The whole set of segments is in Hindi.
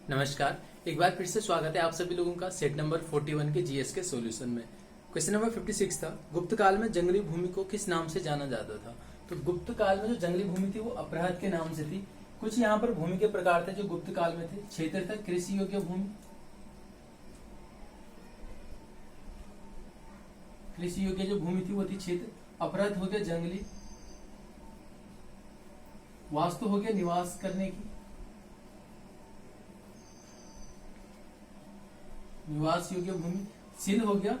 नमस्कार। एक बार फिर से स्वागत है आप सभी लोगों का सेट नंबर 41 के जीएस के सॉल्यूशन में। क्वेश्चन नंबर 56 था, गुप्त काल में जंगली भूमि को किस नाम से जाना जाता था। तो गुप्त काल में जो जंगली भूमि थी वो अपराध के नाम से थी। कुछ यहाँ पर भूमि के प्रकार थे जो गुप्त काल में थे। क्षेत्र था कृषि योग्य भूमि, कृषि योग्य जो भूमि थी वो थी क्षेत्र। अपराध हो गया जंगली, वास्तु हो गया निवास करने की, निवास योग्य भूमि। सिल हो गया,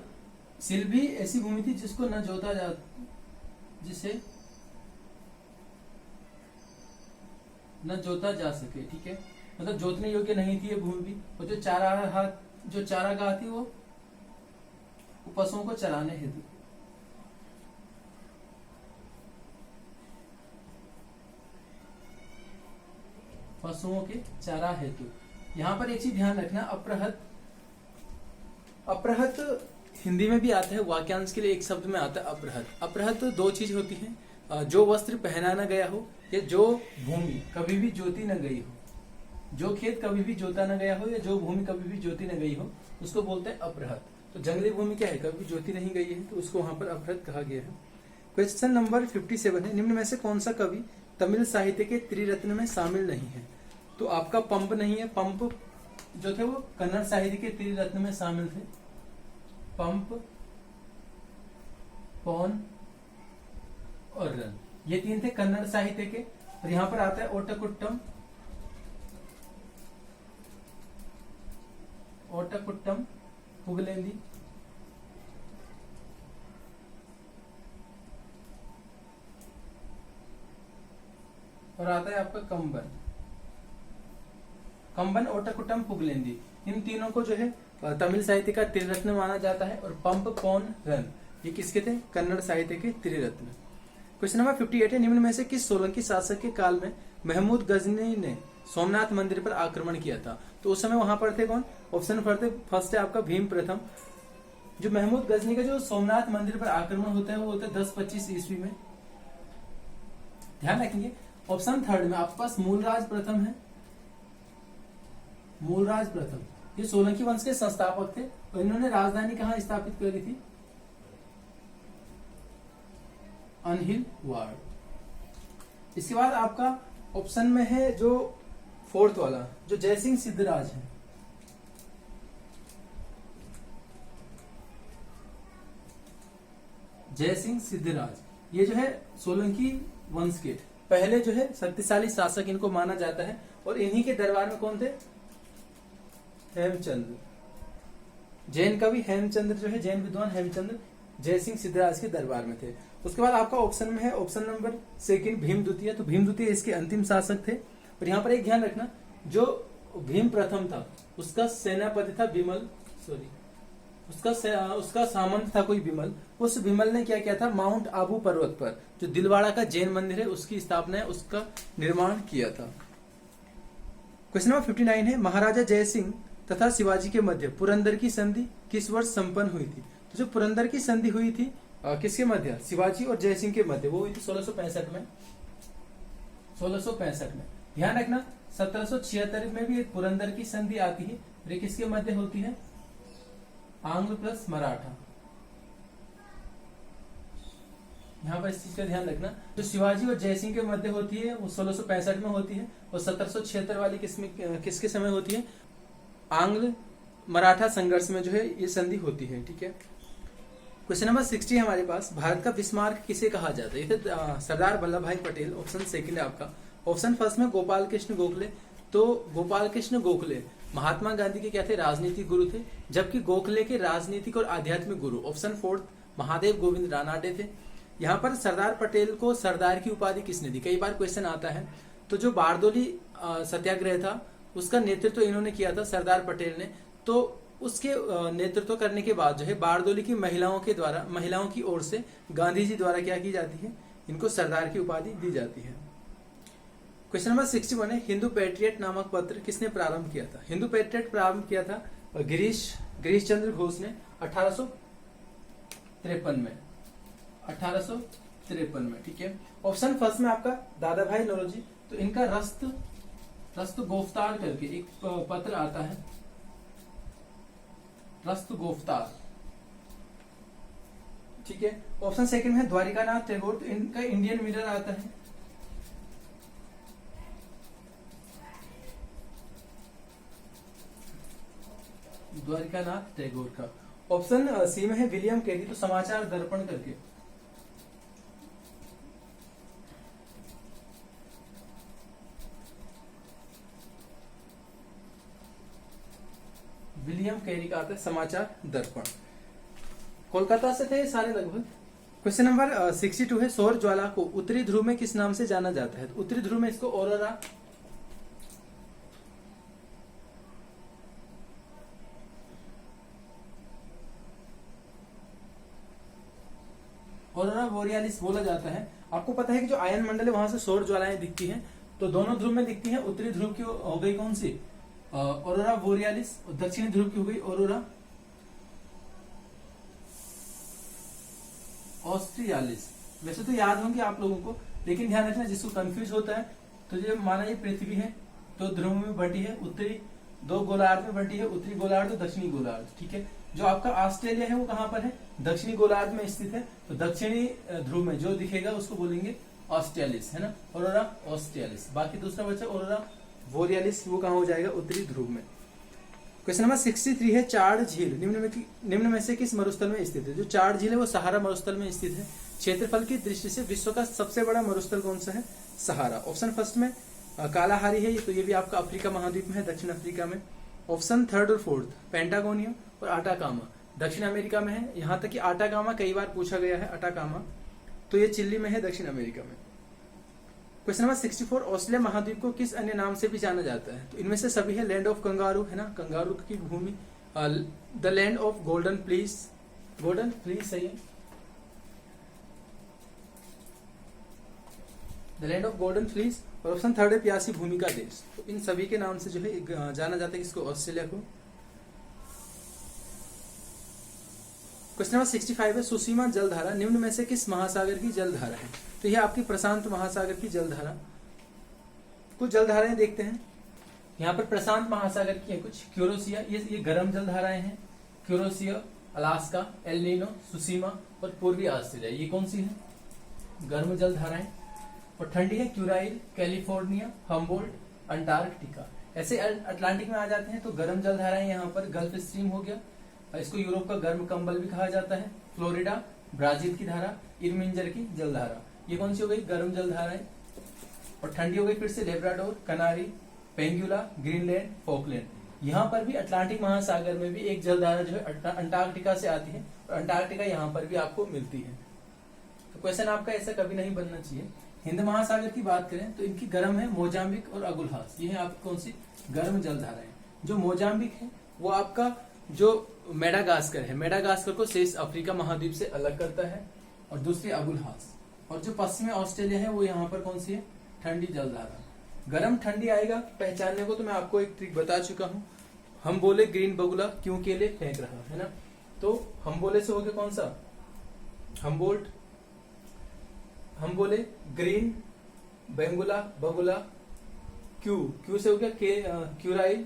सिल भी ऐसी भूमि थी जिसको न जोता जा, जिसे न जोता जा सके, ठीक है, मतलब जोतने योग्य नहीं थी ये भूमि भी। और जो चारागाह थी वो पशुओं को चराने हेतु। पशुओं के चारा हेतु। यहां पर एक चीज ध्यान रखना, अपहृत, अपहृत हिंदी में भी आता है, वाक्यांश के लिए एक शब्द में आता है अपहृत। अपहृत दो चीज होती है, जो वस्त्र पहना न गया हो या जो भूमि कभी भी जोती न गई हो, जो खेत कभी भी जोता न गया हो या जो भूमि कभी भी जोती न गई हो उसको बोलते हैं अपहृत। तो जंगली भूमि क्या है, कभी जोती नहीं गई है तो उसको वहां पर अपहृत कहा गया है। क्वेश्चन नंबर 57 है, निम्न में से कौन सा कवि तमिल साहित्य के त्रिरत्न में शामिल नहीं है। तो आपका पंप नहीं है, पंप जो थे वो कन्नड़ साहित्य के त्रिरत्न में शामिल थे। पंप, पौन और रन, ये तीन थे कन्नड़ साहित्य के। और यहां पर आता है ओटकुट्टम, ओटकुट्टम पुगलेंदी, और आता है आपका कंबन, कंबन, ओटकुट्टम, पुगलेंदी। इन तीनों को जो है तमिल साहित्य का त्रिरत्न माना जाता है। और पंप, पौन, रन ये किसके थे, कन्नड़ साहित्य के त्रिरत्न। क्वेश्चन नंबर 58 है, निम्न में से किस सोलंकी शासक के काल में महमूद गजनी ने सोमनाथ मंदिर पर आक्रमण किया था। तो उस समय वहां पर थे कौन, ऑप्शन फर्स्ट है आपका भीम प्रथम। जो महमूद गजनी का जो सोमनाथ मंदिर पर आक्रमण होता है वो होता है 1025 ईस्वी में। ध्यान रखेंगे, ऑप्शन थर्ड में आपके पास मूलराज प्रथम है। मूलराज प्रथम ये सोलंकी वंश के संस्थापक थे और इन्होंने राजधानी कहां स्थापित करी थी, अनहिलवाड़। इसके बाद आपका ऑप्शन में है जो फोर्थ वाला, जो जयसिंह सिद्धराज है। जयसिंह सिद्धराज ये जो है सोलंकी वंश के पहले जो है शक्तिशाली शासक इनको माना जाता है। और इन्हीं के दरबार में कौन थे, हेमचंद्र, जैन कवि हेमचंद्र जो है, जैन विद्वान हेमचंद्र जयसिंह सिद्धराज के दरबार में थे। उसके बाद आपका ऑप्शन में है ऑप्शन नंबर सेकंड भीम द्वितीय। तो भीम द्वितीय इसके अंतिम शासक थे। और यहाँ पर एक ध्यान रखना, जो भीम प्रथम था उसका सेनापति था विमल, सॉरी उसका सामंत था कोई विमल। उस विमल ने क्या किया था, माउंट आबू पर्वत पर जो दिलवाड़ा का जैन मंदिर है उसकी स्थापना है, उसका निर्माण किया था। क्वेश्चन नंबर 59 है, महाराजा जयसिंह तथा शिवाजी के मध्य पुरंदर की संधि किस वर्ष संपन्न हुई थी। तो जो पुरंदर की संधि हुई थी किसके मध्य, शिवाजी और जयसिंह के मध्य, वो हुई थी 1665 में। 1665 में ध्यान रखना, 1776 में भी एक पुरंदर की संधि आती है। ये किसके मध्य होती है, आंग्ल प्लस मराठा। यहाँ पर इस चीज का ध्यान रखना, जो शिवाजी और जयसिंह के मध्य होती है वो 1665 में होती है। और 1776 वाली किसके समय होती है, आंग्ल मराठा संघर्ष में जो है ये संधि होती है, ठीक है। क्वेश्चन नंबर 60 है हमारे पास, भारत का बिस्मार्क किसे कहा जाता है। ये सरदार वल्लभ भाई पटेल, ऑप्शन सेकंड है आपका। ऑप्शन फर्स्ट में गोपाल कृष्ण गोखले। तो गोपाल कृष्ण गोखले महात्मा गांधी के क्या थे, राजनीतिक गुरु थे, जबकि गोखले के राजनीतिक और आध्यात्मिक गुरु ऑप्शन फोर्थ महादेव गोविंद रानाडे थे। यहाँ पर सरदार पटेल को सरदार की उपाधि किसने दी, कई बार क्वेश्चन आता है। तो जो बारदोली सत्याग्रह था उसका नेतृत्व इन्होंने किया था, सरदार पटेल ने। तो उसके नेतृत्व करने के बाद जो है बारदोली की महिलाओं के द्वारा, महिलाओं की ओर से गांधी जी द्वारा क्या की जाती है, इनको सरदार की उपाधि दी जाती है। क्वेश्चन नंबर 61 है, हिंदू पैट्रियट नामक पत्र किसने प्रारंभ किया था। हिंदू पैट्रियट प्रारंभ किया था गिरीश चंद्र घोष ने 1853 में, 1853 में, ठीक है। ऑप्शन फर्स्ट में आपका दादा भाई नौरोजी। तो इनका रस्तगोफ्तार करके एक पत्र आता है, रस्तगोफ्तार, ठीक है। ऑप्शन सेकंड में है द्वारिकानाथ टैगोर, तो इनका इंडियन मिरर आता है। द्वारिकानाथ टैगोर का। ऑप्शन सी में है विलियम कैरी, तो समाचार दर्पण करके। विलियम कैरी का आता है समाचार दर्पण। कोलकाता से थे सारे लगभग। क्वेश्चन नंबर 62 है, सौर ज्वाला को उत्तरी ध्रुव में किस नाम से जाना जाता है? तो उत्तरी ध्रुव में इसको ऑरोरा, ऑरोरा बोरियालिस बोला जाता है। आपको पता है कि जो आयन मंडल है वहां से सौर ज्वालाएं दिखती हैं, तो दोनों ध्रुव में दिखती हैं। उत्तरी ध्रुव की हो गई कौन सी? ऑरोरा बोरियालिस, और दक्षिणी ध्रुव की हो गई ऑरोरा ऑस्ट्रियालिस। वैसे तो याद होंगे आप लोगों को, लेकिन ध्यान रखना जिसको कंफ्यूज होता है, तो जो माना ये पृथ्वी है तो ध्रुव में बंटी है, उत्तरी दो गोलार्ध में बंटी है, उत्तरी गोलार्ध और दक्षिणी गोलार्ध, ठीक है। जो आपका ऑस्ट्रेलिया है वो कहाँ पर है? दक्षिणी गोलार्ध में स्थित है, तो दक्षिणी ध्रुव में जो दिखेगा उसको बोलेंगे ऑस्ट्रेलिस, है ना, ऑरोरा ऑस्ट्रेलिस। बाकी दूसरा बचा ऑरोरा बोरियालिस, वो कहाँ हो जाएगा? उत्तरी ध्रुव में। क्वेश्चन नंबर 63 है, चाड़ झील निम्न में से किस मरुस्थल में स्थित है? जो चाड़ झील है वो सहारा मरुस्थल में स्थित है। क्षेत्रफल की दृष्टि से विश्व का सबसे बड़ा मरुस्थल कौन सा है? सहारा। ऑप्शन फर्स्ट में कालाहारी है, तो ये भी आपका अफ्रीका महाद्वीप में है, दक्षिण अफ्रीका में। ऑप्शन थर्ड और फोर्थ पेंटागोनिया और आटाकामा दक्षिण अमेरिका में है। यहाँ तक कि आटाकामा कई बार पूछा गया है, आटाकामा, तो ये चिल्ली में है, दक्षिण अमेरिका में। क्वेश्चन नंबर 64, ऑस्ट्रेलिया महाद्वीप को किस अन्य नाम से भी जाना जाता है? तो इनमें से सभी है लैंड ऑफ कंगारू, है ना, कंगारू की भूमि, the land of golden fleece, golden fleece सही है, the land of golden fleece. और ऑप्शन थर्ड है प्यासी भूमि का देश। तो इन सभी के नाम से जो है जाना जाता है इसको, ऑस्ट्रेलिया को। क्वेश्चन नंबर 65 है, सुसीमा जलधारा निम्न में से किस महासागर की जलधारा है? तो यह आपकी प्रशांत महासागर की जलधारा। कुछ जलधाराएं देखते हैं, यहाँ पर प्रशांत महासागर की है कुछ, क्यूरोसिया, ये गर्म जलधाराएं हैं, क्यूरोसिया, अलास्का, एल नीनो, सुसीमा और पूर्वी ऑस्ट्रेलिया, ये कौन सी है? गर्म जलधाराएं। और ठंडी है क्यूराइल, कैलिफोर्निया, हम्बोल्ट, अंटार्कटिका। ऐसे अटलांटिक में आ जाते हैं तो गर्म जलधाराएं यहाँ पर गल्फ स्ट्रीम हो गया, इसको यूरोप का गर्म कंबल भी कहा जाता है, फ्लोरिडा, ब्राजील की धारा, इरमिंजर की जलधारा, ये कौन सी हो गई? गर्म जलधाराएं। और ठंडी हो गई फिर से लेब्राडोर, कनारी, पेंगुला, ग्रीनलैंड, फॉकलैंड। यहाँ पर भी अटलांटिक महासागर में भी एक जलधारा जो है अंटार्कटिका से आती है, और अंटार्कटिका यहाँ पर भी आपको मिलती है। तो क्वेश्चन आपका ऐसा कभी नहीं बनना चाहिए। हिंद महासागर की बात करें तो इनकी गर्म है मोजाम्बिक और अगुल्हास, ये है आपकी कौन सी? गर्म जलधाराएं। जो मोजाम्बिक है वो आपका जो मेडागास्कर है, मेडागास्कर को शेष अफ्रीका महाद्वीप से अलग करता है, और दूसरी अगुल्हास। और जो पश्चिमी ऑस्ट्रेलिया है वो यहाँ पर कौन सी है? ठंडी जलधारा। गर्म ठंडी आएगा पहचानने को तो मैं आपको एक ट्रिक बता चुका हूँ। हम बोले ग्रीन बगुला क्यों केले फेंक रहा है ना, तो हम बोले से हो गया कौन सा? हम्बोल्ट। हम बोले ग्रीन, बेंगुला, बगुला, क्यू से हो गया क्यूराइल,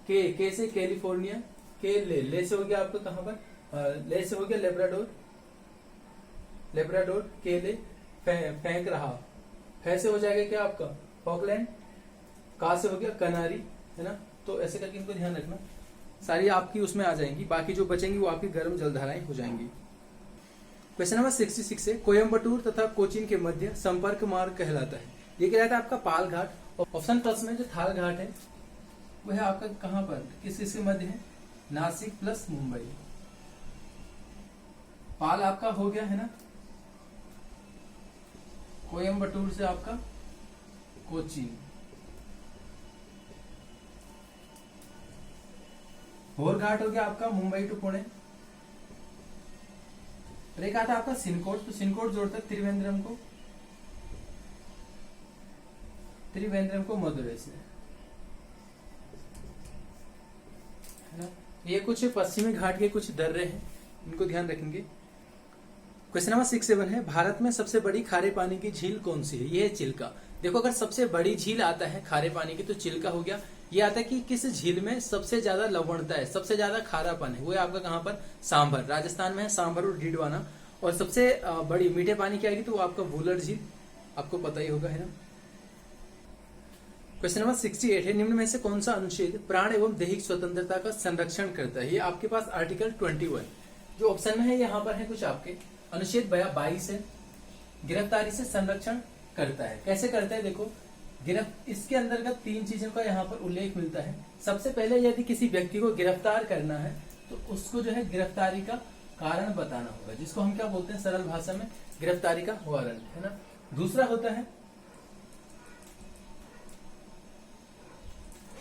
के से कैलिफोर्निया, के ले से हो गया आपका कहां पर? ले से हो गया लेब्राडोर, केले, फेंक रहा, फे से हो जाएगा क्या आपका? फॉकलैंड, का से हो गया कनारी, है ना। तो ऐसे करके इनको ध्यान रखना, सारी आपकी उसमें आ जाएंगी, बाकी जो बचेंगी वो आपकी गर्म जलधाराएं हो जाएंगी। क्वेश्चन नंबर 66 है, कोयम्बटूर तथा कोचीन के मध्य संपर्क मार्ग कहलाता है, ये कहलाता है आपका पाल घाट। ऑप्शन प्लस में जो थाल घाट है वो है आपका कहां पर, किस किस के मध्य है? नासिक प्लस मुंबई। पाल आपका हो गया है ना, कोयम्बटूर से आपका कोचीन। होर घाट हो गया आपका मुंबई टू पुणे। और एक आता आपका सिनकोट, तो सिनकोट जोड़ता है त्रिवेंद्रम को मदुरै से, है ना। ये कुछ पश्चिमी घाट के कुछ दर्रे हैं, इनको ध्यान रखेंगे। क्वेश्चन नंबर 67 है, भारत में सबसे बड़ी खारे पानी की झील कौन सी है? ये है चिल्का। देखो अगर सबसे बड़ी झील आता है खारे पानी की तो चिल्का हो गया। ये आता है कि किस झील में सबसे ज्यादा लवणता है, सबसे ज्यादा खारापन है, वो है आपका कहाँ पर, सांभर, राजस्थान में है सांभर और डीडवाना। और सबसे बड़ी मीठे पानी की आएगी तो वो आपका वुलर झील, आपको पता ही होगा, है ना। क्वेश्चन नंबर 68 है, निम्न में से कौन सा अनुच्छेद प्राण एवं दैहिक स्वतंत्रता का संरक्षण करता है। ये आपके पास आर्टिकल 21 जो ऑप्शन में है, यहाँ पर है कुछ आपके अनुच्छेद 22 है, गिरफ्तारी से संरक्षण करता है। कैसे करता है, देखो इसके अंतर्गत 3 चीजों का यहाँ पर उल्लेख मिलता है। सबसे पहले यदि किसी व्यक्ति को गिरफ्तार करना है तो उसको जो है गिरफ्तारी का कारण बताना होगा, जिसको हम क्या बोलते हैं सरल भाषा में, गिरफ्तारी का वारंट, है ना। दूसरा होता है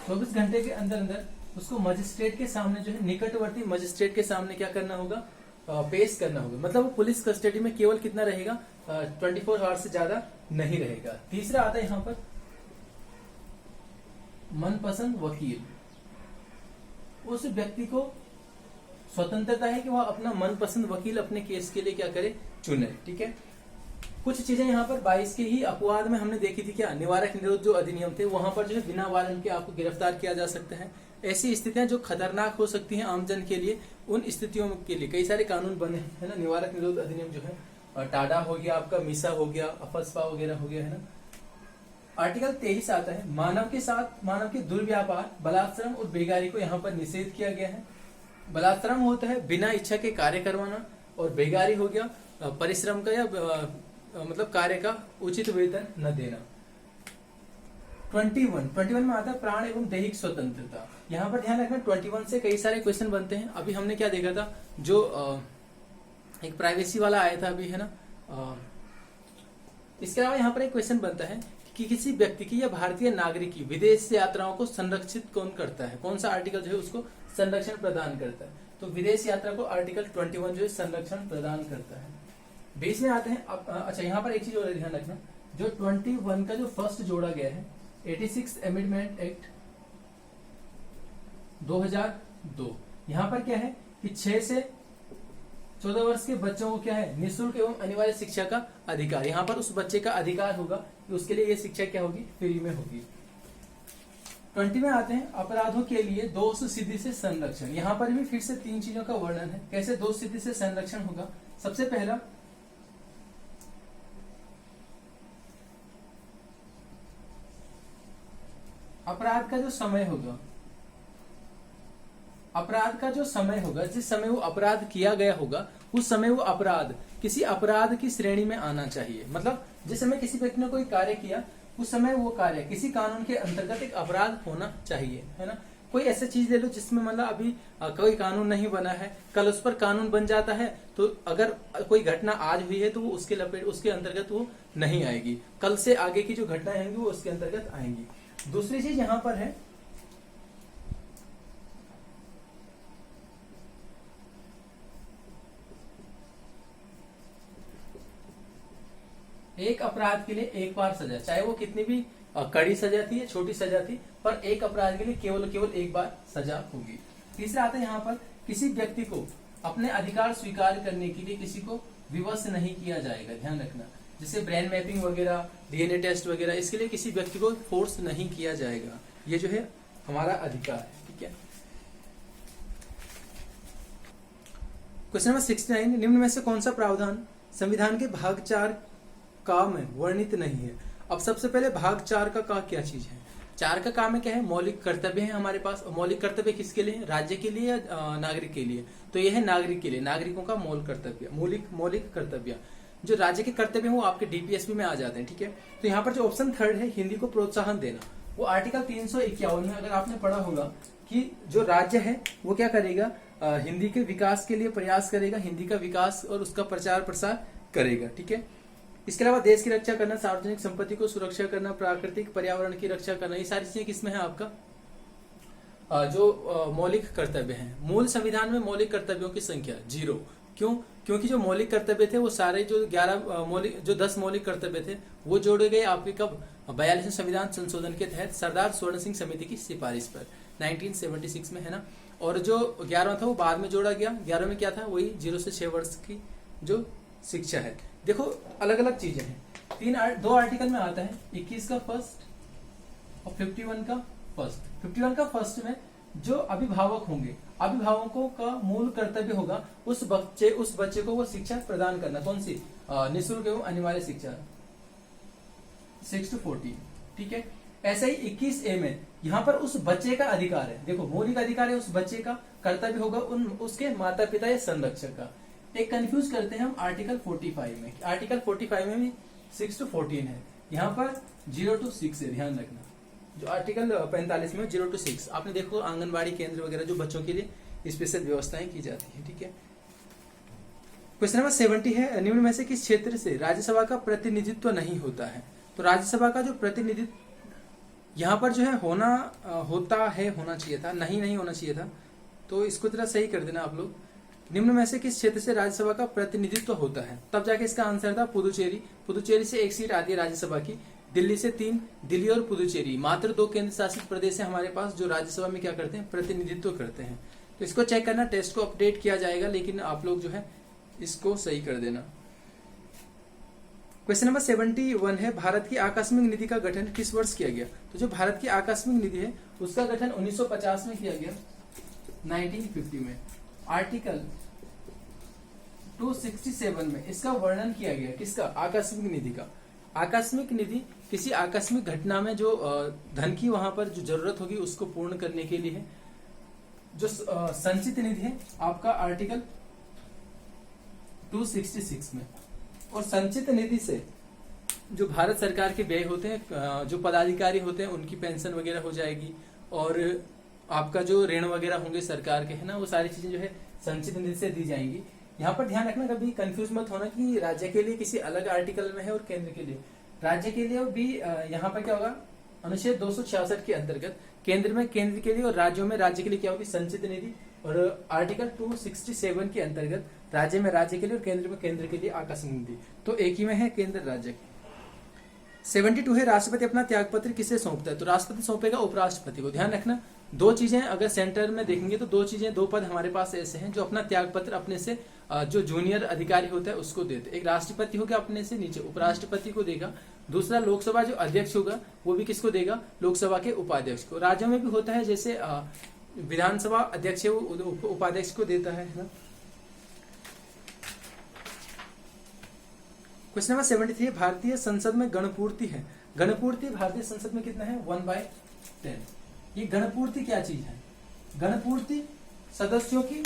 24 घंटे के अंदर अंदर उसको मजिस्ट्रेट के सामने जो है, निकटवर्ती मजिस्ट्रेट के सामने क्या करना होगा, पेश करना होगा। मतलब वो पुलिस कस्टडी में केवल कितना रहेगा, 24 आवर्स से ज्यादा नहीं रहेगा। तीसरा आता है यहाँ पर मनपसंद वकील, उस व्यक्ति को स्वतंत्रता है कि वह अपना मनपसंद वकील अपने केस के लिए क्या करे, चुने, ठीक है। कुछ चीजें यहाँ पर 22 के ही अपवाद में हमने देखी थी, क्या निवारक निरोध जो अधिनियम थे, वहां पर जो है बिना वारंट के आपको गिरफ्तार किया जा सकता है। ऐसी स्थितियां जो खतरनाक हो सकती हैं आमजन के लिए, उन स्थितियों के लिए कई सारे कानून बने हैं ना। निवारक निरोध अधिनियम जो है, टाडा हो गया आपका, मीसा हो गया, अफस्पा वगैरह हो गया, है ना। आर्टिकल 23 आता है, मानव के साथ मानव के दुर्व्यापार, बलात्श्रम और बेगारी को यहाँ पर निषेध किया गया है। बलात्श्रम होता है बिना इच्छा के कार्य करवाना, और बेगारी हो गया परिश्रम का या मतलब कार्य का उचित वेतन न देना। 21 में आता है प्राण एवं दैहिक स्वतंत्रता। यहाँ पर ध्यान रखना 21 से कई सारे क्वेश्चन बनते हैं। अभी हमने क्या देखा था, जो एक प्राइवेसी वाला आया था अभी, है ना। इसके अलावा यहाँ पर एक क्वेश्चन बनता है कि किसी व्यक्ति की या भारतीय नागरिक की विदेश यात्राओं को संरक्षित कौन करता है, कौन सा आर्टिकल जो है उसको संरक्षण प्रदान करता है। तो विदेश यात्रा को आर्टिकल 21 जो है संरक्षण प्रदान करता है। 20 में आते हैं अच्छा यहाँ पर एक चीज और ध्यान रखना, जो 21 का जो फर्स्ट जोड़ा गया है 86 अमेंडमेंट एक्ट 2002, यहाँ पर क्या है कि 6 से 14 वर्ष के बच्चों को क्या है, निःशुल्क एवं अनिवार्य शिक्षा का अधिकार। यहाँ पर उस बच्चे का अधिकार होगा कि उसके लिए ये शिक्षा क्या होगी, फ्री में होगी। 20 में आते हैं अपराधों के लिए दोष सिद्धि से संरक्षण। यहाँ पर भी फिर से 3 चीजों का वर्णन है, कैसे दोष सिद्धि से संरक्षण होगा। सबसे पहला अपराध का जो समय होगा, अपराध का जो समय होगा, जिस समय वो अपराध किया गया होगा उस समय वो अपराध किसी अपराध की श्रेणी में आना चाहिए। मतलब जिस समय किसी व्यक्ति ने कोई कार्य किया उस समय वो कार्य किसी कानून के अंतर्गत एक अपराध होना चाहिए, है ना। कोई ऐसा चीज ले लो जिसमें मतलब अभी कोई कानून नहीं बना है, कल उस पर कानून बन जाता है, तो अगर कोई घटना आज हुई है तो वो उसके अंतर्गत वो नहीं आएगी, कल से आगे की जो घटनाएं आएंगी वो उसके अंतर्गत आएंगी। दूसरी चीज यहाँ पर है एक अपराध के लिए एक बार सजा, चाहे वो कितनी भी कड़ी सजा थी या छोटी सजा थी, पर एक अपराध के लिए केवल एक बार सजा होगी। तीसरा आता है यहाँ पर किसी व्यक्ति को अपने अधिकार स्वीकार करने के लिए किसी को विवश नहीं किया जाएगा। ध्यान रखना, जैसे ब्रेन मैपिंग वगैरह, डीएनए टेस्ट वगैरह, इसके लिए किसी व्यक्ति को फोर्स नहीं किया जाएगा। ये जो है हमारा अधिकार है, ठीक है। क्वेश्चन नंबर 69, निम्न में से कौन सा प्रावधान संविधान के भाग 4 का में वर्णित नहीं है। अब सबसे पहले भाग 4 का क्या चीज है। 4 का काम में क्या है, मौलिक कर्तव्य है हमारे पास। और मौलिक कर्तव्य किसके लिए, राज्य के लिए या नागरिक के लिए, तो यह है नागरिक के लिए, नागरिकों का मौलिक कर्तव्य, मौलिक कर्तव्य। जो राज्य के कर्तव्य है वो आपके डीपीएसपी में आ जाते हैं, ठीक है। तो यहाँ पर जो ऑप्शन 3 है, हिंदी को प्रोत्साहन देना, वो आर्टिकल 351 में अगर आपने पढ़ा होगा कि जो राज्य है वो क्या करेगा, हिंदी के विकास के लिए प्रयास करेगा, हिंदी का विकास और उसका प्रचार प्रसार करेगा, ठीक है। इसके अलावा देश की रक्षा करना, सार्वजनिक संपत्ति को सुरक्षा करना, प्राकृतिक पर्यावरण की रक्षा करना, ये सारी चीजें किसमें है आपका जो मौलिक कर्तव्य है। मूल संविधान में मौलिक कर्तव्यों की संख्या 0। क्यों? क्योंकि जो मौलिक कर्तव्य थे वो सारे जो 10 मौलिक कर्तव्य थे वो जोड़े गए आपके कब, 42वें संविधान संशोधन के तहत सरदार स्वर्ण सिंह समिति की सिफारिश पर 1976 में, है ना। और जो 11वां था वो बाद में जोड़ा गया। 11 में क्या था, वही 0 से 6 वर्ष की जो शिक्षा है। देखो अलग अलग चीजें हैं, दो आर्टिकल में आता है, 21 का फर्स्ट और 51 का फर्स्ट। 51 का फर्स्ट में जो अभिभावक होंगे, अभिभावकों का मूल कर्तव्य होगा उस बच्चे को वो शिक्षा प्रदान करना। कौन सी? निःशुल्क एवं अनिवार्य शिक्षा, 6 to 14। ठीक है। ऐसा ही 21A में यहाँ पर उस बच्चे का अधिकार है, देखो मौलिक अधिकार है उस बच्चे का, कर्तव्य होगा उसके माता पिता या संरक्षक का। एक कंफ्यूज करते हैं हम आर्टिकल 45 में। आर्टिकल 45 में भी 6 to 14 है, यहाँ पर 0 to 6 है, ध्यान रखना। जो आर्टिकल 45 में 0 to 6, आपने देखो आंगनबाड़ी केंद्र वगैरह जो बच्चों के लिए स्पेशल व्यवस्थाएं की जाती है। ठीक है। क्वेश्चन नंबर 70 है, निम्न में से किस क्षेत्र से राज्यसभा का प्रतिनिधित्व नहीं होता है? तो राज्यसभा का जो प्रतिनिधित्व यहाँ पर जो है होना चाहिए था, नहीं होना चाहिए था, तो इसको जरा सही कर देना आप लोग। निम्न में से किस क्षेत्र से राज्यसभा का प्रतिनिधित्व होता है? तब जाके इसका आंसर था पुदुचेरी। पुदुचेरी से 1 सीट आती है राज्यसभा की, दिल्ली से 3, दिल्ली और पुदुचेरी मात्र 2 केंद्र शासित प्रदेश है हमारे पास जो राज्यसभा में क्या करते हैं? प्रतिनिधित्व करते हैं। तो इसको चेक करना, टेस्ट को अपडेट किया जाएगा, लेकिन आप लोग जो है इसको सही कर देना। क्वेश्चन नंबर 71 है, भारत की आकस्मिक निधि का गठन किस वर्ष किया गया? तो जो भारत की आकस्मिक निधि है उसका गठन 1950 में किया गया, 1950 में। आर्टिकल 267 में इसका वर्णन किया गया, किसका? आकस्मिक निधि का। आकस्मिक निधि किसी आकस्मिक घटना में जो धन की वहां पर जो जरूरत होगी उसको पूर्ण करने के लिए है। जो संचित निधि है आपका आर्टिकल 266 में। और संचित निधि से जो भारत सरकार के व्यय होते हैं, जो पदाधिकारी होते हैं उनकी पेंशन वगैरह हो जाएगी, और आपका जो ऋण वगैरह होंगे सरकार के, है ना, वो सारी चीजें जो है संचित निधि से दी जाएंगी। यहाँ पर ध्यान रखना, कभी कंफ्यूज मत होना कि राज्य के लिए किसी अलग आर्टिकल में है और केंद्र के लिए। राज्य के लिए भी यहाँ पर क्या होगा? अनुच्छेद 266 के अंतर्गत केंद्र में केंद्र के लिए और राज्यों में राज्य के लिए क्या होगी? संचित निधि। और आर्टिकल 267 के अंतर्गत राज्य में राज्य के लिए और केंद्र में केंद्र के लिए आकस्मिक निधि। तो एक ही में है केंद्र राज्य की। 72 है, राष्ट्रपति अपना त्यागपत्र किसे सौंपता है? तो राष्ट्रपति सौंपेगा उपराष्ट्रपति को। ध्यान रखना, 2 चीजें अगर सेंटर में देखेंगे तो 2 चीजें, 2 पद हमारे पास ऐसे हैं जो अपना त्यागपत्र अपने से जो जूनियर अधिकारी होता है उसको देते। एक राष्ट्रपति होगा अपने से नीचे, उपराष्ट्रपति को देगा। दूसरा लोकसभा जो अध्यक्ष होगा वो भी किसको देगा? लोकसभा के उपाध्यक्ष को। राज्यों में भी होता है, जैसे विधानसभा अध्यक्ष है वो उपाध्यक्ष को देता है ना। क्वेश्चन नंबर 73 है, भारतीय संसद में गणपूर्ति है। गणपूर्ति भारतीय संसद में कितना है? 1/10। ये गणपूर्ति क्या चीज है? गणपूर्ति सदस्यों की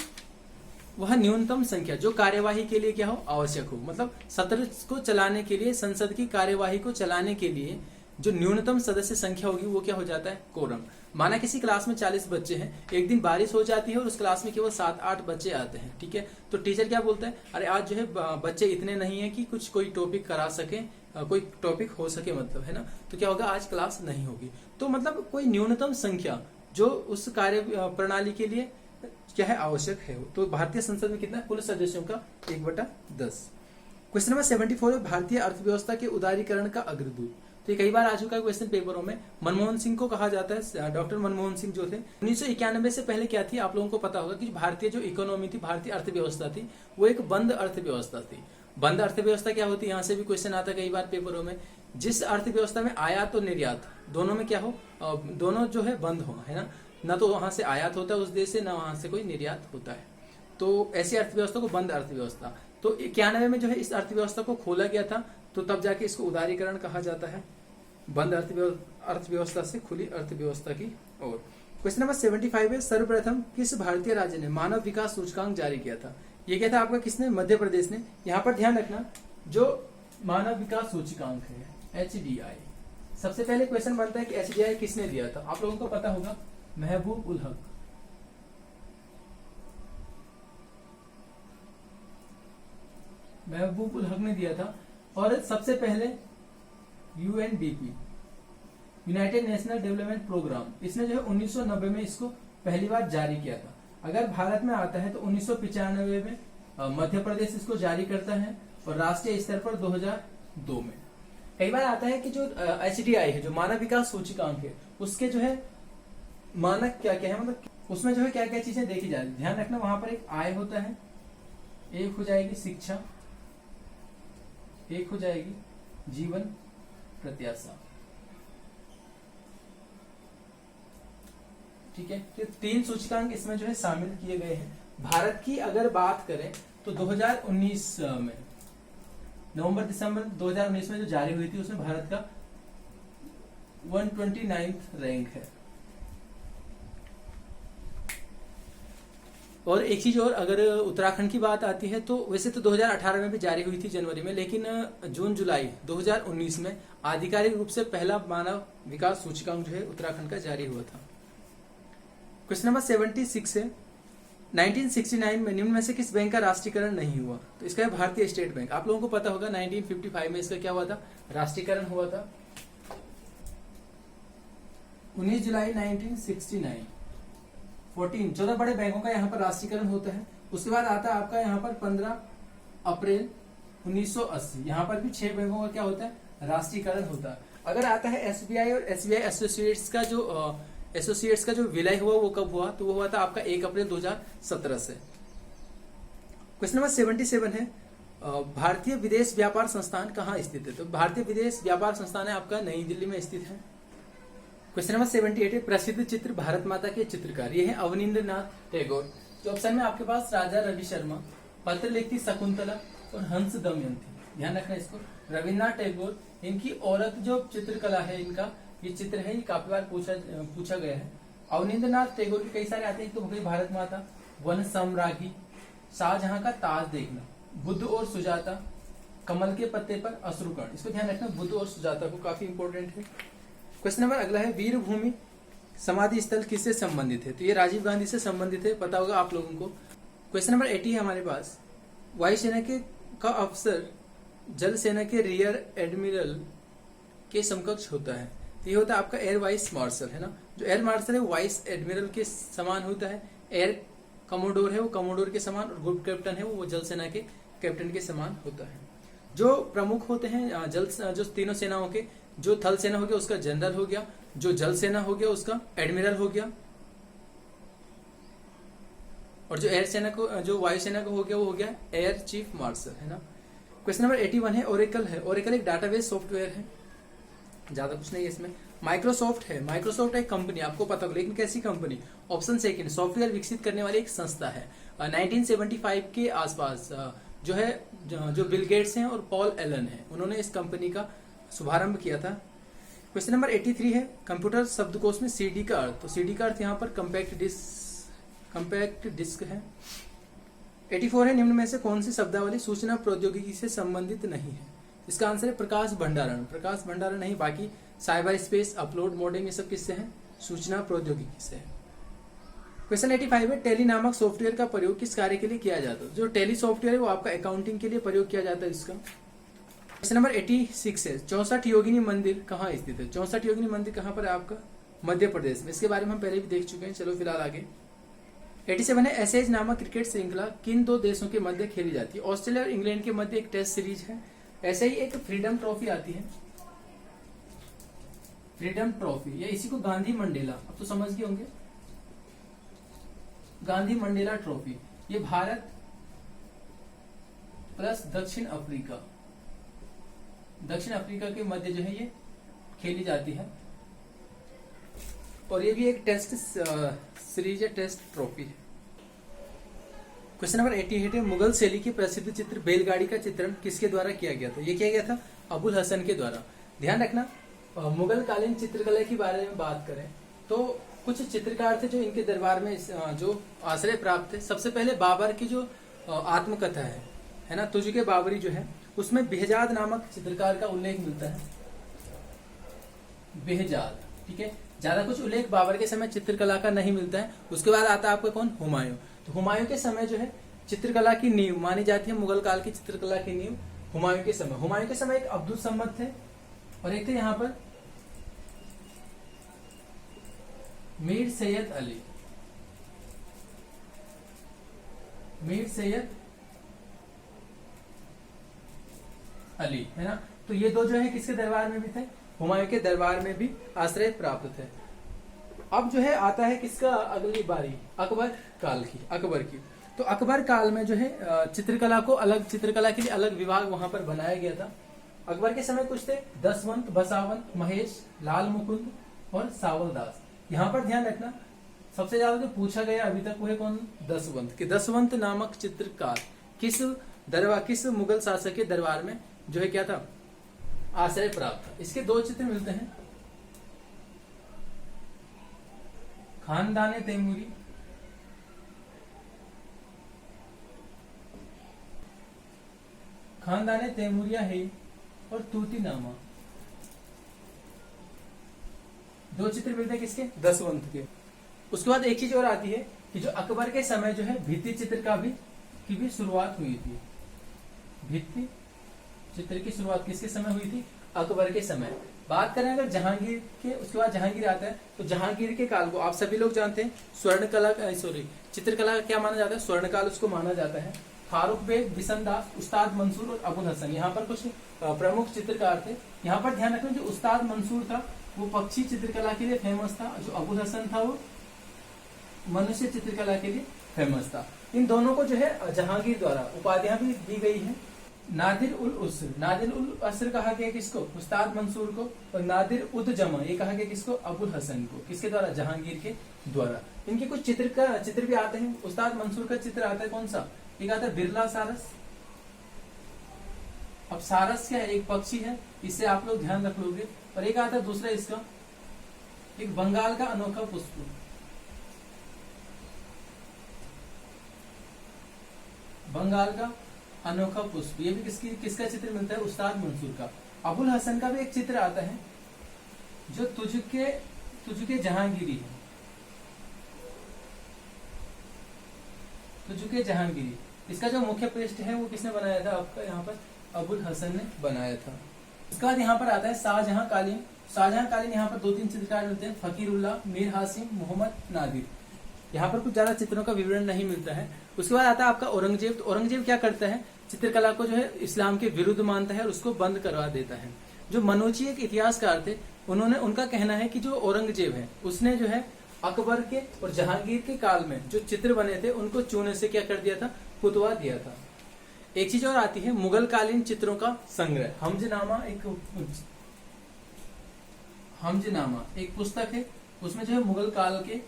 वह न्यूनतम संख्या जो कार्यवाही के लिए क्या हो? आवश्यक हो। मतलब सत्र को चलाने के लिए, संसद की कार्यवाही को चलाने के लिए जो न्यूनतम सदस्य संख्या होगी वो क्या हो जाता है? कोरम। माना किसी क्लास में 40 बच्चे हैं, एक दिन बारिश हो जाती है और उस क्लास में केवल 7-8 बच्चे आते हैं। ठीक है, तो टीचर क्या बोलता है? अरे आज जो है बच्चे इतने नहीं है कि कुछ कोई टॉपिक करा सके, कोई टॉपिक हो सके, मतलब, है ना। तो क्या होगा? आज क्लास नहीं होगी। तो मतलब कोई न्यूनतम संख्या जो उस कार्य प्रणाली के लिए क्या है? आवश्यक है। तो भारतीय संसद में कितना? कुल सदस्यों का 1/10। क्वेश्चन नंबर 74 है, भारतीय अर्थव्यवस्था के उदारीकरण का अग्रदूत। तो ये कई बार आ चुका है क्वेश्चन पेपरों में। मनमोहन सिंह को कहा जाता है। डॉक्टर मनमोहन सिंह जो थे 1991 से पहले क्या थी? आप लोगों को पता होगा कि भारतीय जो इकोनॉमी थी, भारतीय अर्थव्यवस्था थी, वो एक बंद अर्थव्यवस्था थी। बंद अर्थव्यवस्था क्या होती है? यहाँ से भी क्वेश्चन आता है कई बार पेपरों में। जिस अर्थव्यवस्था में आयात और निर्यात दोनों में क्या हो? दोनों जो है बंद हो, है ना। न तो वहां से आयात होता है उस देश से, न वहां से कोई निर्यात होता है। तो ऐसी अर्थव्यवस्था को बंद अर्थव्यवस्था। तो 91 में जो है इस अर्थव्यवस्था को खोला गया था, तो तब जाके इसको उदारीकरण कहा जाता है, बंद अर्थव्यवस्था से खुली अर्थव्यवस्था की ओर। क्वेश्चन नंबर 75 है, सर्वप्रथम किस भारतीय राज्य ने मानव विकास सूचकांक जारी किया था? ये क्या था आपका? किसने? मध्य प्रदेश ने। यहाँ पर ध्यान रखना, जो मानव विकास सूचकांक है HDI, सबसे पहले क्वेश्चन बनता है कि HDI किसने दिया था? आप लोगों को पता होगा, महबूब उल हक। महबूब उल हक ने दिया था। और सबसे पहले UNDP, united national development programme, इसने जो है 1990 में इसको पहली बार जारी किया था। अगर भारत में आता है तो 1995 में मध्य प्रदेश इसको जारी करता है, और राष्ट्रीय स्तर पर 2002 में। कई बार आता है कि जो HDI है, जो मानव विकास सूचकांक है, उसके जो है मानक क्या क्या है, मतलब उसमें जो है क्या क्या चीजें देखी जाती है। ध्यान रखना, वहां पर एक आय होता है, एक हो जाएगी शिक्षा, एक हो जाएगी जीवन प्रत्याशा। ठीक है, तो 3 सूचकांक इसमें जो है शामिल किए गए हैं। भारत की अगर बात करें तो 2019 में नवंबर दिसंबर 2019 में जो जारी हुई थी उसमें भारत का 129th रैंक है। और एक चीज और, अगर उत्तराखंड की बात आती है तो वैसे तो 2018 में भी जारी हुई थी जनवरी में, लेकिन जून जुलाई 2019 में आधिकारिक रूप से पहला मानव विकास सूचकांक जो है उत्तराखंड का जारी हुआ था। क्वेश्चन नंबर 76 है, 1969 में निम्न में से किस बैंक का राष्ट्रीयकरण नहीं हुआ? तो इसका है भारतीय स्टेट बैंक। आप लोगों को पता होगा 1955 में इसका क्या हुआ था, राष्ट्रीयकरण हुआ था। 19 जुलाई 1969 14 बड़े बैंकों का यहाँ पर राष्ट्रीयकरण होता है। उसके बाद आता है आपका यहाँ पर 15 अप्रैल 1980, यहाँ पर भी 6 बैंकों का क्या होता है, राष्ट्रीयकरण होता है। अगर आता है एसबीआई और एसबीआई एसोसिएट्स का जो विलय हुआ वो कब हुआ? तो वो हुआ था आपका 1 अप्रैल 2017 से। क्वेश्चन नंबर 77 है, भारतीय विदेश व्यापार संस्थान कहाँ स्थित है? तो भारतीय विदेश व्यापार संस्थान है आपका नई दिल्ली में स्थित है। क्वेश्चन नंबर 78 है, प्रसिद्ध चित्र भारत माता के चित्रकार, ये है अवनींद्रनाथ टैगोर। जो ऑप्शन में आपके पास राजा रवि शर्मा, पत्र लिखती शकुंतला और हंस दमयंती, ध्यान रखना इसको। रविन्द्रनाथ टैगोर, इनकी औरत जो चित्रकला है, इनका ये चित्र है, ये काफी बार पूछा गया है। अवनींद्रनाथ टैगोर के कई सारे आते हैं, तो हो गई भारत माता, वन सम्राज्ञी, शाहजहां का ताज देखना, बुद्ध और सुजाता, कमल के पत्ते पर अश्रुकण, इसको ध्यान रखना, बुद्ध और सुजाता को, काफी इंपॉर्टेंट है। क्वेश्चन नंबर अगला है, वीरभूमि समाधि स्थल किससे संबंधित है? तो ये राजीव गांधी से संबंधित है, पता होगा आप लोगों को। क्वेश्चन नंबर 80 है हमारे पास, वायुसेना के का अफसर जल सेना के रियर एडमिरल के समकक्ष होता है। तो ये होता है आपका एयर वाइस मार्शल, है ना। जो एयर मार्शल है वाइस एडमिरल के समान होता है, एयर कमोडोर है वो कमोडोर के समान, और ग्रुप कैप्टन है वो जल सेना के कैप्टन के समान होता है। जो प्रमुख होते हैं जो तीनों सेनाओं के, जो थल सेना हो गया उसका जनरल हो गया, जो जल सेना हो गया उसका एडमिरल हो गया, और जो एयर सेना को, जो वायुसेना को हो गया वो हो गया एयर चीफ मार्शल, है ना। क्वेश्चन नंबर 81 है, ओरेकल है। ओरेकल एक डाटाबेस सॉफ्टवेयर है, ज्यादा कुछ नहीं है इसमें। माइक्रोसॉफ्ट है, माइक्रोसॉफ्ट एक कंपनी, आपको पता होगा, लेकिन कैसी कंपनी? ऑप्शन सेकंड, सॉफ्टवेयर विकसित करने वाली एक संस्था है। 1975 के आसपास जो है जो बिल गेट्स हैं और पॉल एलन है, उन्होंने इस कंपनी का शुभारंभ किया था। क्वेश्चन नंबर 83 है, कंप्यूटर शब्दकोश में सीडी का अर्थ। तो सीडी का अर्थ यहाँ पर कंपैक्ट डिस्क है। 84 है, निम्न में से कौन सी शब्दावली सूचना प्रौद्योगिकी से संबंधित नहीं है? इसका आंसर है प्रकाश भंडारण। प्रकाश भंडारण नहीं, बाकी साइबर स्पेस, अपलोड, मॉडेलिंग, ये सब किससे है? सूचना प्रौद्योगिकी से है। क्वेश्चन 85 है, टेली नामक सॉफ्टवेयर का प्रयोग किस कार्य के लिए किया जाता है? जो टेली सॉफ्टवेयर है वो आपका अकाउंटिंग के लिए प्रयोग किया जाता है इसका। क्वेश्चन नंबर 86 है, 64 योगिनी मंदिर कहाँ स्थित है? 64 योगिनी मंदिर कहाँ पर है आपका? मध्य प्रदेश में। इसके बारे में हम पहले भी देख चुके हैं, चलो फिलहाल आगे। 87 है, एसेज नामक क्रिकेट श्रृंखला किन 2 देशों के मध्य खेली जाती है? ऑस्ट्रेलिया और इंग्लैंड के मध्य एक टेस्ट सीरीज है। ऐसे ही एक फ्रीडम ट्रॉफी आती है, फ्रीडम ट्रॉफी, ये इसी को गांधी मंडेला, अब तो समझ गए होंगे, गांधी मंडेला ट्रॉफी, ये भारत प्लस दक्षिण अफ्रीका के मध्य जो है ये खेली जाती है, और ये भी एक टेस्ट सीरीज है, टेस्ट ट्रॉफी है। क्वेश्चन नंबर 88 है, मुगल शैली की प्रसिद्ध चित्र बैलगाड़ी का चित्रण किसके द्वारा किया गया था? ये किया गया था अबुल हसन के द्वारा। ध्यान रखना, मुगल कालीन चित्रकला के बारे में बात करें तो कुछ चित्रकार थे जो इनके दरबार में जो आश्रय प्राप्त थे। सबसे पहले बाबर की जो आत्मकथा है ना, तुझके बाबरी जो है, उसमें बेहजाद नामक चित्रकार का उल्लेख मिलता है। बेहजाद, ठीक है, ज्यादा कुछ उल्लेख बाबर के समय चित्रकला का नहीं मिलता है। उसके बाद आता है आपका कौन? हुमायूं। तो हुमायूं के समय जो है चित्रकला की नींव मानी जाती है, मुगल काल की चित्रकला की नींव हुमायूं के समय। हुमायूं के समय एक अब्दुल सम्मद थे और एक थे यहाँ पर मीर सैयद अली। मीर सैयद अली, है ना। तो ये दो जो है किसके दरबार में भी थे? हुमायूं के दरबार में भी आश्रय प्राप्त थे। अब जो है आता है किसका अगली बारी? अकबर काल की, अकबर की। तो अकबर काल में जो है चित्रकला को अलग, चित्रकला के लिए अलग विभाग वहां पर बनाया गया था। अकबर के समय कुछ थे दसवंत, बसावंत, महेश, लाल मुकुंद और सावल दास। यहाँ पर ध्यान रखना सबसे ज्यादा जो पूछा गया अभी तक वो है कौन, दसवंत। कि दसवंत नामक चित्रकार किस मुगल शासक के दरबार में जो है क्या था, आश्रय प्राप्त था। इसके दो चित्र मिलते हैं, खानदाने तैमूरी, खानदाने तैमूरिया है और तूतीनामा। दो चित्र मिलते हैं किसके, दसवंत के। उसके बाद एक चीज और आती है कि जो अकबर के समय जो है भित्ति चित्र की भी शुरुआत हुई थी। भित्ति चित्र की शुरुआत किसके समय हुई थी, अकबर के समय। बात करें अगर जहांगीर के, उसके बाद जहांगीर आता है, तो जहांगीर के काल को आप सभी लोग जानते हैं स्वर्ण कला, चित्रकला का क्या माना जाता है, स्वर्ण काल उसको माना जाता है। फारूक बेग, बिशनदास, उस्ताद मंसूर और अबुल हसन, यहाँ पर कुछ प्रमुख चित्रकार थे। यहाँ पर ध्यान रखना जो उस्ताद मंसूर था वो पक्षी चित्रकला के लिए फेमस था, जो अबुल हसन था वो मनुष्य चित्रकला के लिए फेमस था। इन दोनों को जो है जहांगीर द्वारा उपाधियां भी दी गई है। नादिर उल असर कहा गया किसको, उस्ताद मंसूर को, और नादिर उद जमा ये कहा गया किसको, अबुल हसन को। किसके द्वारा, जहांगीर के द्वारा। इनके कुछ चित्र भी आते हैं। उस्ताद मंसूर का चित्र आता है कौन सा, एक आता है बिरला सारस। अब सारस क्या है, एक पक्षी है, इससे आप लोग ध्यान रख लोगे। और एक आता है दूसरा इसका, एक बंगाल का अनोखा पुष्प। बंगाल का अनोखा पुष्प, ये भी किसका चित्र मिलता है, उस्ताद मंसूर का। अबुल हसन का भी एक चित्र आता है जो तुझके जहांगीरी है, तुझके जहांगीरी। इसका जो मुख्य पृष्ठ है वो किसने बनाया था, आपका यहाँ पर अबुल हसन ने बनाया था। इसके बाद यहाँ पर आता है शाहजहां कालीन। शाहजहां कालीन यहाँ पर दो तीन चित्रकार मिलते हैं, फकीरुल्लाह, मीर हासिम, मोहम्मद नादिर। यहाँ पर कुछ ज्यादा चित्रों का विवरण नहीं मिलता है। उसके बाद आता है आपका औरंगजेब। तो औरंगजेब क्या करता है, चित्रकला को जो है इस्लाम के विरुद्ध मानता है और उसको बंद करवा देता है। जो मनोची एक इतिहासकार थे, उनका कहना है कि जो औरंगजेब है उसने जो है अकबर के और जहांगीर के काल में जो चित्र बने थे उनको चूने से क्या कर दिया था, पुतवा दिया था। एक चीज और आती है मुगल कालीन चित्रों का संग्रह। हमजनामा एक पुस्तक है, उसमें जो है मुगल काल के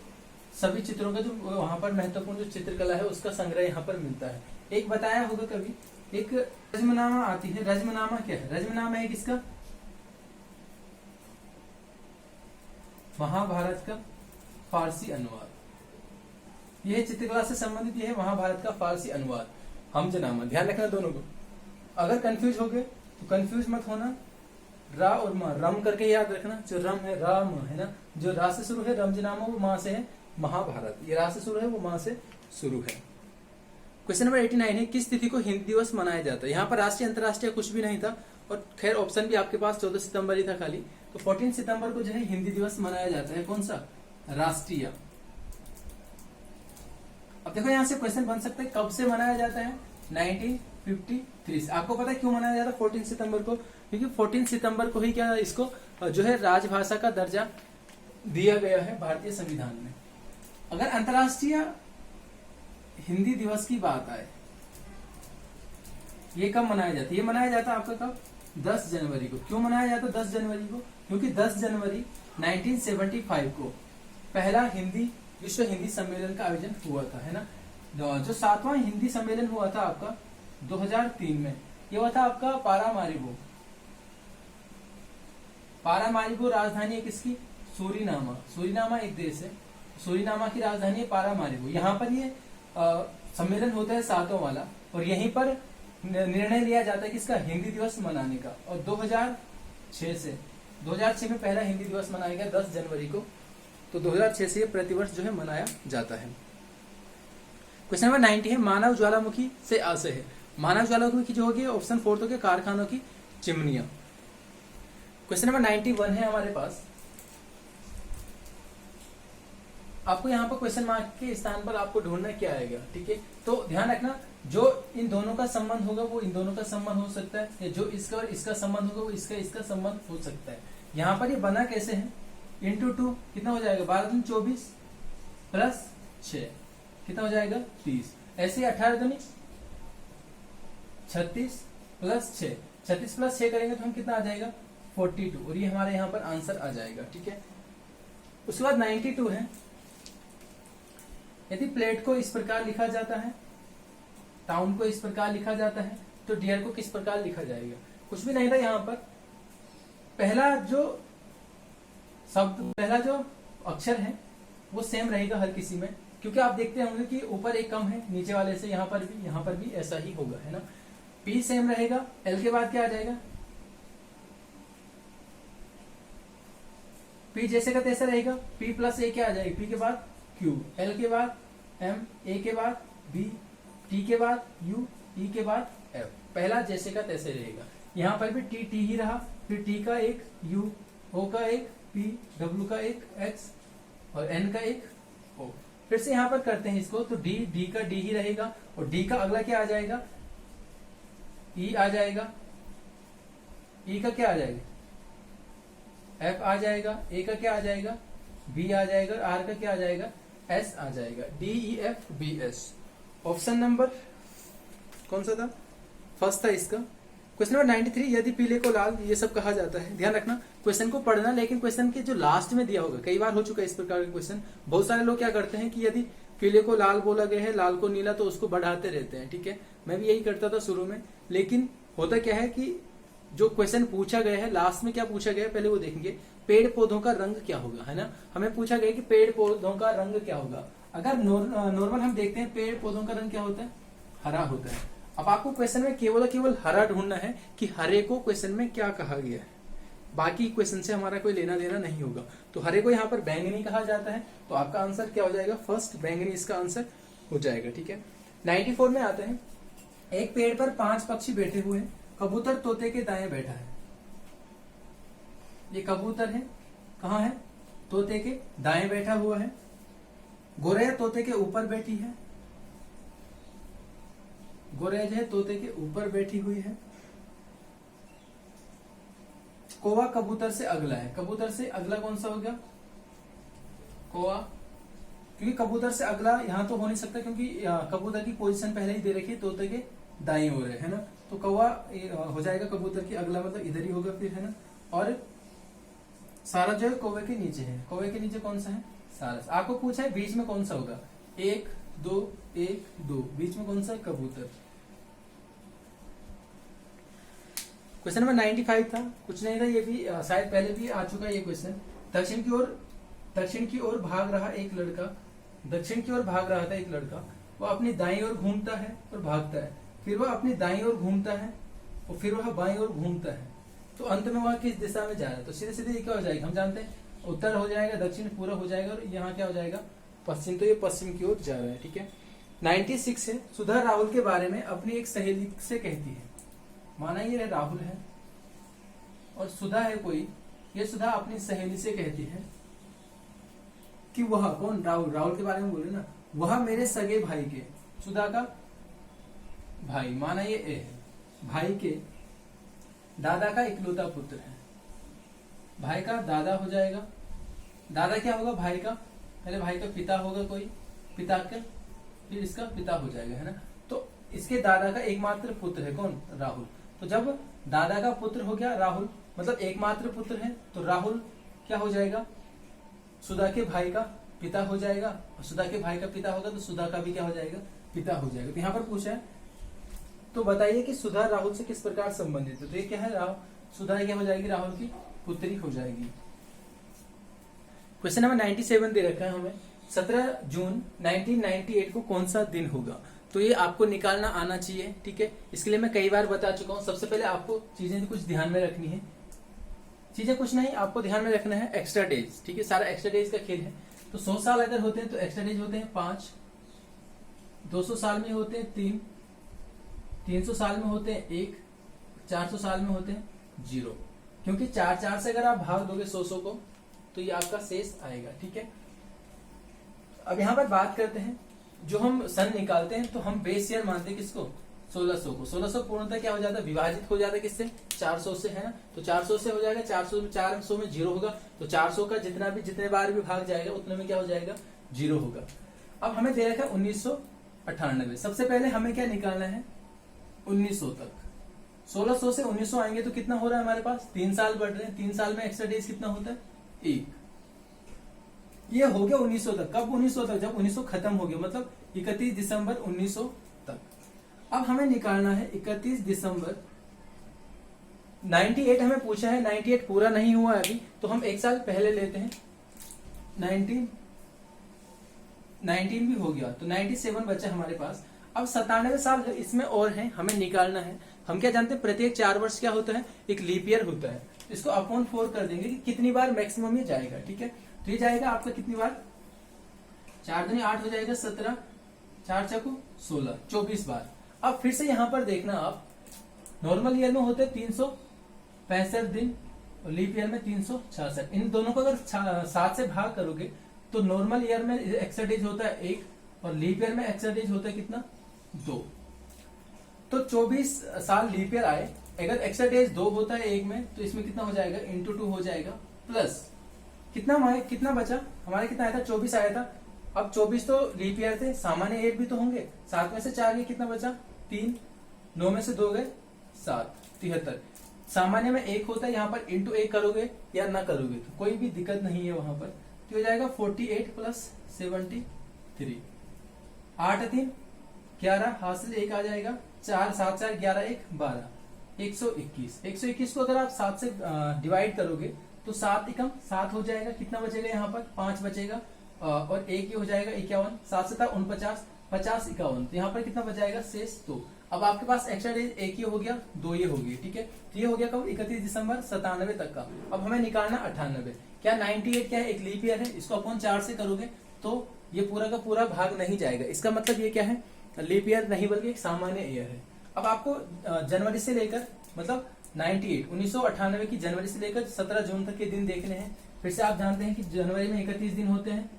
सभी चित्रों का जो वहां पर महत्वपूर्ण जो चित्रकला है उसका संग्रह यहाँ पर मिलता है। एक बताया होगा कभी, एक रजमनामा आती है। रजमनामा क्या है, रजमनामा है किसका, महाभारत का फारसी अनुवाद। यह चित्रकला से संबंधित यह महाभारत का फारसी अनुवाद हमजनामा। ध्यान रखना दोनों को, अगर कंफ्यूज हो गए तो कंफ्यूज मत होना। रा और मा, रम करके याद रखना। जो रम है राम है ना, जो रा से शुरू है रमजनामा वो माँ से है महाभारत, ये रा से शुरू है वो माँ से शुरू है। क्वेश्चन नंबर 89 है किस तिथि को हिंदी दिवस मनाया जाता है। यहाँ पर राष्ट्रीय अंतरराष्ट्रीय कुछ भी नहीं था और खैर ऑप्शन भी आपके पास 14 सितंबर ही था खाली। तो 14 सितंबर को जो है हिंदी दिवस मनाया जाता है। कौन सा, राष्ट्रीय। अब देखो यहाँ से क्वेश्चन बन सकता है कब से मनाया जाता है, 1953 से। आपको पता है क्यों मनाया जाता है 14 सितंबर को, क्योंकि 14 सितंबर को ही क्या इसको जो है राजभाषा का दर्जा दिया गया है भारतीय संविधान में। अगर अंतरराष्ट्रीय हिंदी दिवस की बात आए, ये कब मनाया जाता है, ये मनाया जाता है आपका कब, 10 जनवरी को। क्यों मनाया जाता है 10 जनवरी को, क्योंकि 10 जनवरी 1975 को पहला विश्व हिंदी सम्मेलन का आयोजन हुआ था, है ना। जो 7वां हिंदी सम्मेलन हुआ था आपका 2003 में, ये हुआ था आपका पारामारिबो। पारामारिबो राजधानी है किसकी, सूरीनामा। सूरीनामा एक देश है, सूरीनामा की राजधानी है पारामारिबो। यहाँ पर ये सम्मेलन होता है 7वां वाला, और यहीं पर निर्णय लिया जाता है किसका, हिंदी दिवस मनाने का। और 2006 में पहला हिंदी दिवस मनाया गया 10 जनवरी को। तो 2006 से प्रतिवर्ष जो है मनाया जाता है। क्वेश्चन नंबर 90 है मानव ज्वालामुखी से आशय है। मानव ज्वालामुखी जो होगी ऑप्शन 4 तो के कारखानों की चिमनियां। क्वेश्चन नंबर 91 है हमारे पास। आपको यहाँ पर क्वेश्चन मार्क के स्थान पर आपको ढूंढना क्या आएगा, ठीक है। तो ध्यान रखना जो इन दोनों का संबंध होगा वो इन दोनों का संबंध हो सकता है, या जो इसका और इसका संबंध होगा वो इसका संबंध हो सकता है। यहाँ पर ये बना कैसे है, इंटू 2 कितना हो जाएगा, 12 दूनी 24 प्लस 6 कितना हो जाएगा 30। ऐसे 18 दूनी 36 प्लस 6 36 प्लस 6 करेंगे तो हम कितना आ जाएगा 42, और ये हमारे यहाँ पर आंसर आ जाएगा। ठीक है, उसके बाद 92 है। यदि प्लेट को इस प्रकार लिखा जाता है, टाउन को इस प्रकार लिखा जाता है, तो डियर को किस प्रकार लिखा जाएगा? कुछ भी नहीं था यहाँ पर। पहला जो शब्द, पहला जो अक्षर है वो सेम रहेगा हर किसी में, क्योंकि आप देखते होंगे कि ऊपर एक कम है नीचे वाले से, यहाँ पर भी ऐसा ही होगा, है ना। पी सेम रहेगा, एल के बाद क्या आ जाएगा, पी जैसे का तैसा रहेगा, पी प्लस ए क्या आ जाएगा, पी के बाद क्यू, एल के बाद एम, ए के बाद बी, टी के बाद यू, ई के बाद एफ। पहला जैसे का तैसे रहेगा। यहाँ पर भी टी टी ही रहा, फिर टी का एक यू, ओ का एक पी, डब्ल्यू का एक एक्स और एन का एक ओ। फिर से यहाँ पर करते हैं इसको, तो डी, डी का डी ही रहेगा, और डी का अगला क्या आ जाएगा, ई आ जाएगा, ई का क्या आ जाएगा, एफ आ जाएगा, ए का क्या आ जाएगा, बी आ जाएगा, आर का क्या आ जाएगा, एस आ जाएगा, d e f b s. Option number कौन सा था, फर्स्ट था इसका। क्वेश्चन नंबर 93, यदि पीले को लाल, ये सब कहा जाता है। ध्यान रखना क्वेश्चन को पढ़ना, लेकिन क्वेश्चन के जो लास्ट में दिया होगा, कई बार हो चुका है इस प्रकार का क्वेश्चन। बहुत सारे लोग क्या करते हैं कि यदि पीले को लाल बोला गया है, लाल को नीला, तो उसको बढ़ाते रहते हैं। ठीक है, मैं भी यही करता था शुरू में, लेकिन होता क्या है कि जो क्वेश्चन पूछा गया है लास्ट में क्या पूछा गया है पहले वो देखेंगे। पेड़ पौधों का रंग क्या होगा, है ना। हमें पूछा गया कि पेड़ पौधों का रंग क्या होगा। अगर नॉर्मल हम देखते हैं पेड़ पौधों का रंग क्या होता है, हरा होता है। अब आपको क्वेश्चन में केवल हरा ढूंढना है कि हरे को क्वेश्चन में क्या कहा गया है, बाकी क्वेश्चन से हमारा कोई लेना देना नहीं होगा। तो हरे को यहाँ पर बैंगनी कहा जाता है, तो आपका आंसर क्या हो जाएगा, फर्स्ट बैंगनी इसका आंसर हो जाएगा। ठीक है, 94 में आते हैं। एक पेड़ पर 5 पक्षी बैठे हुए हैं, कबूतर तोते के दाएं बैठा है। ये कबूतर है, कहाँ है, तोते के दाएं बैठा हुआ है। गोरैया तोते के ऊपर बैठी है, गोरैया जो है तोते के ऊपर बैठी हुई है। कौवा कबूतर से अगला है, कबूतर से अगला कौन सा हो गया, कौवा, क्योंकि कबूतर से अगला यहां तो हो नहीं सकता, क्योंकि कबूतर की पोजीशन पहले ही दे रखी है, तोते के दाईं ओर है ना। तो कौवा हो जाएगा कबूतर की अगला, मतलब इधर ही होगा फिर, है ना। और सारा जो है कौवे के नीचे है, कौवे के नीचे कौन सा है, सारस। आपको पूछा है बीच में कौन सा होगा, 1 2 1 2, बीच में कौन सा है, कबूतर। क्वेश्चन नंबर 95 था, कुछ नहीं था, ये भी शायद पहले भी आ चुका है ये क्वेश्चन। दक्षिण की ओर भाग रहा एक लड़का, दक्षिण की ओर भाग रहा था एक लड़का, वह अपनी दाईं ओर घूमता है और भागता है, फिर वह अपनी दाईं ओर घूमता है और फिर वह बाईं ओर घूमता है, तो अंत में वह किस दिशा में जा रहा है। तो सीधे सीधे ये क्या हो जाएगा, हम जानते हैं उत्तर हो जाएगा, दक्षिण पूरा हो जाएगा, और यहाँ क्या हो जाएगा, पश्चिम। तो ये पश्चिम की ओर जा रहा है। ठीक है, 96 है। सुधा राहुल के बारे में अपनी एक सहेली से कहती है, माना ये राहुल है और सुधा है कोई, ये सुधा अपनी सहेली से कहती है कि वह कौन, राहुल, राहुल के बारे में बोले ना, वह मेरे सगे भाई के, सुधा का भाई, माना ये ए है, भाई के दादा का इकलौता पुत्र है। भाई का दादा हो जाएगा, दादा क्या होगा, भाई का, पहले भाई का पिता होगा कोई, पिता का फिर इसका पिता हो जाएगा, है ना। तो इसके दादा का एकमात्र पुत्र है कौन, राहुल। तो जब दादा का पुत्र हो गया राहुल, मतलब एकमात्र पुत्र है, तो राहुल क्या हो जाएगा, सुधा के भाई का पिता हो जाएगा, और सुधा के भाई का पिता होगा तो सुधा का भी क्या हो जाएगा, पिता हो जाएगा। तो यहाँ पर पूछा है, तो बताइए कि सुधा राहुल से किस प्रकार संबंधित है। तो ये क्या है, सुधा क्या हो जाएगी, राहुल की पुत्री हो जाएगी। क्वेश्चन नंबर 97 दे रखा है हमें, 17 जून 1998 को कौन सा दिन होगा। तो ये आपको निकालना आना चाहिए। ठीक है, इसके लिए मैं कई बार बता चुका हूं। सबसे पहले आपको चीजें कुछ ध्यान में रखनी है, चीजें कुछ नहीं, आपको ध्यान में रखना है एक्स्ट्रा डेज। ठीक है, सारा एक्स्ट्रा डेज का खेल है। तो 100 साल अगर होते हैं तो एक्स्ट्रा डेज होते हैं 5, 200 साल में होते हैं 3, 300 साल में होते हैं 1, 400 साल में होते हैं 0, क्योंकि 4 से अगर आप भाग दोगे 100 को तो ये आपका शेष आएगा। ठीक है, अब यहाँ पर बात करते हैं, जो हम सन निकालते हैं तो हम बेस ईयर मानते हैं किसको, 1600 को। 1600 पूर्णतः क्या हो जाता है, विभाजित हो जाता है किससे, 400 से, है ना। तो 400 से हो जाएगा, 400 में 0 होगा, तो 400 का जितने बार भी भाग जाएगा उतने में क्या हो जाएगा, 0 होगा। अब हमें दे रखा है 1998। सबसे पहले हमें क्या निकालना है, 1900 तक। 1600 से 1900 आएंगे तो कितना हो रहा है हमारे पास, 3 साल बढ़ रहे हैं, 3 साल में एक्स्ट्रा डेज कितना होता है, 1। ये हो गया 1900 तक। कब 1900 तक, जब 1900 खत्म हो गया, मतलब 31 दिसंबर 1900 तक। अब हमें निकालना है 31 दिसंबर 98 हमें पूछा है, 98 पूरा नहीं हुआ है अभी, तो हम एक साल पहले लेते हैं, 19 भी हो गया तो 97 बचा हमारे पास। अब 97 साल इसमें और है, हमें निकालना है। हम क्या जानते हैं, प्रत्येक 4 वर्ष क्या होता है, एक लीप ईयर होता है। इसको अपॉन 4 कर देंगे कि कितनी बार मैक्सिमम ये जाएगा, ठीक है। तो ये जाएगा आपका कितनी बार, 4 दूनी 8 हो जाएगा, 17, 4 चौको 16, 24 बार। अब फिर से यहां पर देखना आप, नॉर्मल ईयर में होते 365 दिन और लीप ईयर में 366। इन दोनों को अगर 7 से भाग करोगे तो नॉर्मल ईयर में एक्स्ट्रा डेज होता है 1 और लीप ईयर में एक्स्ट्रा डेज होता है कितना, 2। तो 24 साल लीप ईयर आए, अगर एक्स्ट्रा डेज 2 होता है 1 में, तो इसमें कितना हो जाएगा, इंटू 2 हो जाएगा, प्लस कितना बचा हमारे, कितना आया था, 24 आया था। अब 24 तो लीप ईयर थे, सामान्य 1 भी तो होंगे, 7 में से 4 गए, कितना बचा, 3, 9 में से 2 गए 7, 73। सामान्य में 1 होता है, यहाँ पर इंटू 1 करोगे या ना करोगे तो कोई भी दिक्कत नहीं है वहां पर, तो हो जाएगा 48 प्लस 73, 8 3 11, हासिल 1 आ जाएगा, 4 7 4 11 1 12, 121। 121 को अगर आप 7 से डिवाइड करोगे तो 7 एकम 7 हो जाएगा, कितना बचेगा यहाँ पर, 5 बचेगा, और 1 हो जाएगा 51, 7 7 49, 50 51, तो यहाँ पर कितना बच जाएगा शेष 2। अब आपके पास एक्स्ट्रा डेज 1 ही हो गया, 2 ये हो गई, ठीक है। तो ये हो गया कब, 31 दिसंबर 97 तक का। अब हमें निकालना 98। क्या 98 क्या है, एक लीप ईयर है, इसको अपन 4 से करोगे तो ये पूरा का पूरा भाग नहीं जाएगा। इसका मतलब ये क्या है, लीप ईयर नहीं बल्कि एक सामान्य ईयर है। अब आपको जनवरी से लेकर, मतलब 1998 की जनवरी से लेकर 17 जून तक के दिन देखने हैं। फिर से आप जानते हैं कि जनवरी में 31 दिन होते हैं,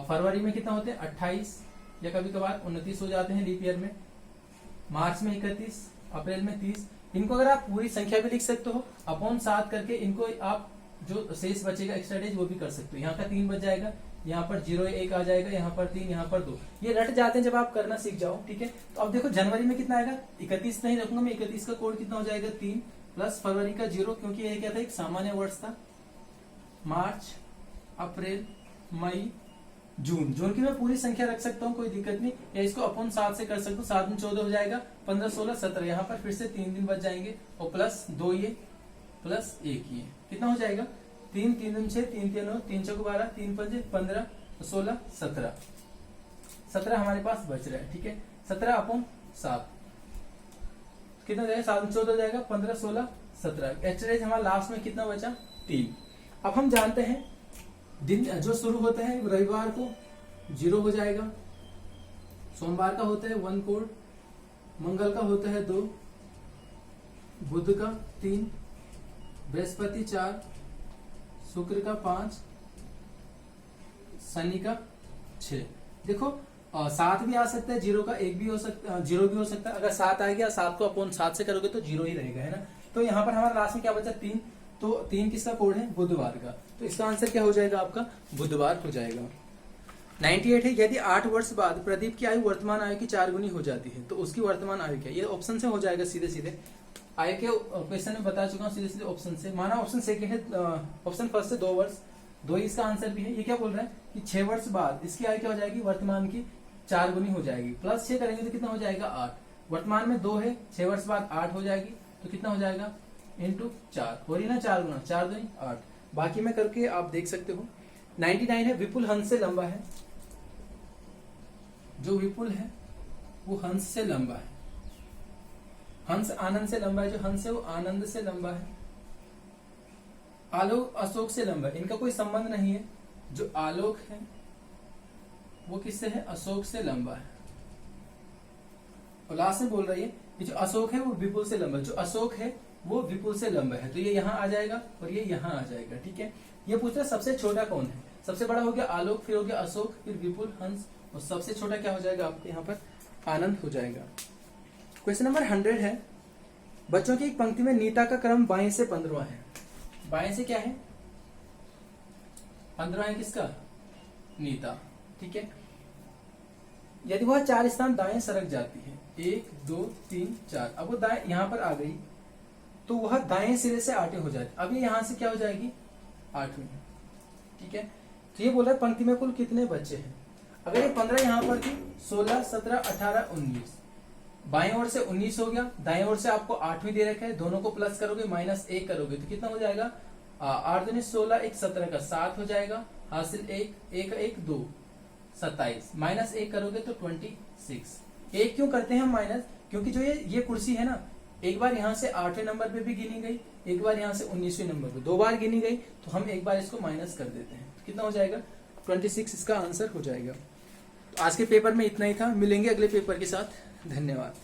फरवरी में कितना होते हैं, 28 या कभी कभार 29 हो जाते हैं लीप ईयर में, मार्च में 31, अप्रैल में 30। इनको अगर आप पूरी संख्या भी लिख सकते हो, अपॉन 7 करके इनको आप जो शेष बचेगा एक्स्ट्रा डेज वो भी कर सकते हो। यहाँ का 3 बच जाएगा, यहाँ पर 0 1 आ जाएगा, यहाँ पर 3, यहाँ पर 2। ये रट जाते हैं जब आप करना सीख जाओ, ठीक है। तो अब देखो जनवरी में कितना आएगा, 31 नहीं रखूंगा मैं, 31 का कोड कितना हो जाएगा 3, प्लस फरवरी का 0 क्योंकि ये क्या था, एक सामान्य वर्ष था, मार्च अप्रैल मई जून, जून की मैं पूरी संख्या रख सकता हूँ, कोई दिक्कत नहीं, या इसको अपॉन 7 से कर सकता हूँ, 7 में 14 हो जाएगा, 15 16 17, यहाँ पर फिर से 3 दिन बच जाएंगे, और प्लस 2 ये प्लस 1 ये, कितना हो जाएगा, 3 3 दूनी 6, 3 3 9, 3 चौको 12, 3 5 15, 16 17, 17 हमारे पास बच रहा है, ठीक है। 17 अपॉन 7 कितना जाएगा, 7 में 14 हो जाएगा, 15 16 17। एक्स्ट्रा डेज हमारा लास्ट में कितना बचा, 3। अब हम जानते हैं दिन जो शुरू होता है रविवार को 0 हो जाएगा, सोमवार का होता है 1 कोड, मंगल का होता है 2, बुध का 3, बृहस्पति 4, शुक्र का 5, शनि का 6। देखो 7 भी आ सकता है, 0 का 1 भी हो सकता है, 0 भी हो सकता है। अगर 7 आ गया, 7 को अपॉन 7 से करोगे तो 0 ही रहेगा, है ना। तो यहाँ पर हमारा लास्ट में क्या बचा, 3। तो 3 किसका कोड है, बुधवार का। तो इसका आंसर क्या हो जाएगा आपका, बुधवार हो जाएगा। 98 है, यदि 8 वर्ष बाद प्रदीप की आयु वर्तमान आयु की 4 गुनी हो जाती है तो उसकी वर्तमान आयु क्या, ये ऑप्शन से हो जाएगा सीधे सीधे। आयु के क्वेश्चन में बता चुका हूँ सीधे सीधे ऑप्शन से। माना ऑप्शन सेकंड है, ऑप्शन फर्स्ट से 2 वर्ष, 2 ही इसका आंसर भी है। ये क्या बोल रहा है कि 6 वर्ष बाद इसकी आयु क्या हो जाएगी, वर्तमान की 4 गुनी हो जाएगी, प्लस 6 करेंगे तो कितना हो जाएगा 8। वर्तमान में 2 है, 6 वर्ष बाद 8 हो जाएगी, तो कितना हो जाएगा इंटू 4, हो रही ना 4 गुना, 4 2 8। बाकी में करके आप देख सकते हो। 99 है, विपुल हंस से लंबा है, जो विपुल है वो हंस से लंबा है, हंस आनंद से लंबा है, जो हंस है वो आनंद से लंबा है। आलोक अशोक से लंबा है, इनका कोई संबंध नहीं है। जो आलोक है वो किससे है, अशोक से लंबा है। और लास्ट में बोल रही है कि जो अशोक है वो विपुल से लंबा है, जो अशोक है वो विपुल से लंबा है। तो ये यहाँ आ जाएगा और ये यहाँ आ जाएगा, ठीक है। ये पूछ रहा है सबसे छोटा कौन है, सबसे बड़ा हो गया आलोक, फिर हो गया अशोक, फिर विपुल, हंस, और सबसे छोटा क्या हो जाएगा आपके यहाँ पर, आनंद हो जाएगा। क्वेश्चन नंबर 100 है, बच्चों की एक पंक्ति में नीता का क्रम बाएं से 15वां है। बाएं से क्या है, 15वां है किसका, नीता, ठीक है। यदि वह 4 स्थान दाएं सरक जाती है, 1 2 3 4, अब वो दाएं यहाँ पर आ गई, तो वह दाएं सिरे से 8वीं हो जाती। अब ये यहां से क्या हो जाएगी 8वीं। ठीक है, तो ये बोल रहा है पंक्ति में कुल कितने बच्चे हैं। अगर ये 15 यहां पर थी, 16, 17, 18, 19, बाएं ओर से 19 हो गया, दाएं ओर से आपको 8वीं दे रखा है, दोनों को प्लस करोगे -1 करोगे तो कितना हो जाएगा 8 दूनी 16, 1 17 का 7 हो जाएगा, हासिल 1, 1 1 2 27, -1 करोगे तो 26। एक क्यों करते हैं हम माइनस, क्योंकि जो ये कुर्सी है ना, एक बार यहाँ से 8वें नंबर पे भी गिनी गई, एक बार यहाँ से 19वें नंबर पे, 2 बार गिनी गई, तो हम एक बार इसको माइनस कर देते हैं। तो कितना हो जाएगा 26 इसका आंसर हो जाएगा। तो आज के पेपर में इतना ही था, मिलेंगे अगले पेपर के साथ। धन्यवाद।